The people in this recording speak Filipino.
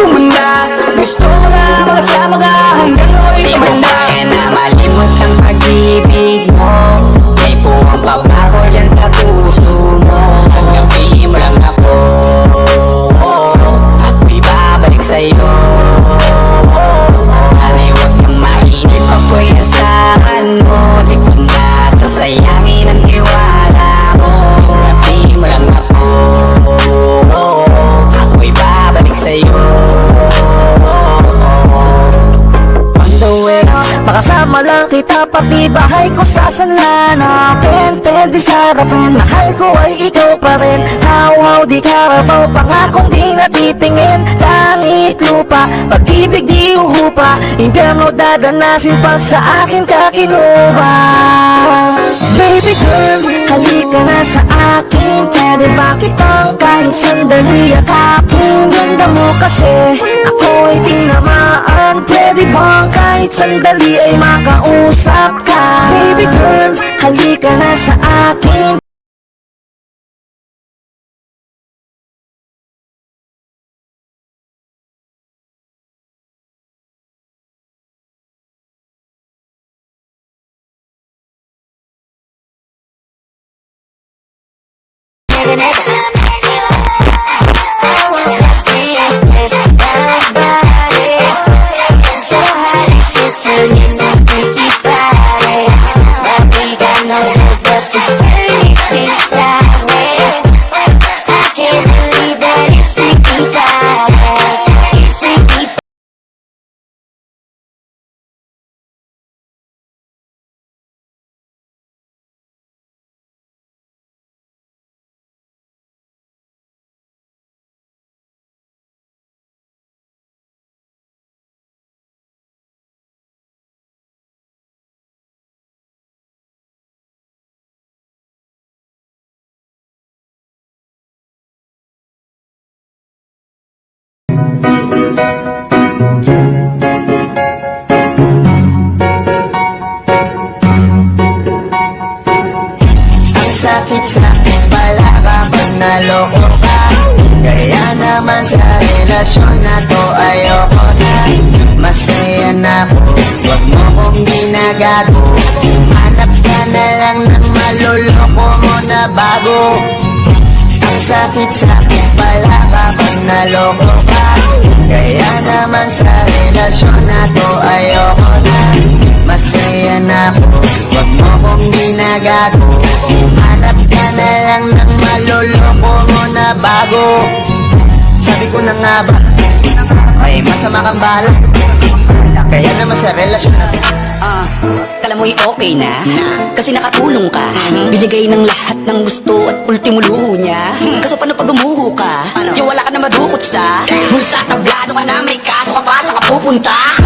Tumanda, gusto ko na makasama ka hanggang ako'y tumanda. Di mo kaya na malimot ang pag-ibig mo. May puwang pabako dyan sa puso mo. Hanggang piliin mo lang ako, ako'y babalik sa'yo. Sana'y huwag kang mainip, ako'y asahan mo. Di ko na sasayangin ang tiwala mo. Hanggang piliin mo lang ako, ako'y babalik sa'yo. Makasama lang kita pati bahay ko sasanlanan. Pwede sa harapin, mahal ko ay ikaw pa rin. Haw-haw di karabaw, pangakong di natitingin. Langit lupa, pag-ibig di uhupa. Impyerno dadanasin pag sa akin ka kinuha. Baby girl, halika na sa akin. Pwede ba kitang kahit sandali yakapin? Ganda mo kasi, ako ay tinamaan. Pwede bang kahit sandali ay makausap ka? Baby girl, halika na sa akin. Sakit-sakit pala kapag naloko ka. Kaya naman sa relasyon na to ayoko na. Masaya na ako, huwag mo kong ginagago. Hanap ka na lang ng maluloko mo na bago. Ang sakit-sakit pala kapag naloko ka. Kaya naman sa relasyon na to ayoko na. Masaya na ako, huwag mo kong ginagago. Hanap ka na lang ng maluloko mo na bago. Sabi ko na nga ba, may masama kang balak. Kaya naman sa relasyon na kala mo'y okay na? Kasi nakatulong ka. Binigay ng lahat ng gusto at ultimo luho niya. Kaso paano pag umuho ka? Yung wala ka na madukot sa bulsa, tablado ka na, may kaso ka pa, saan ka pupunta?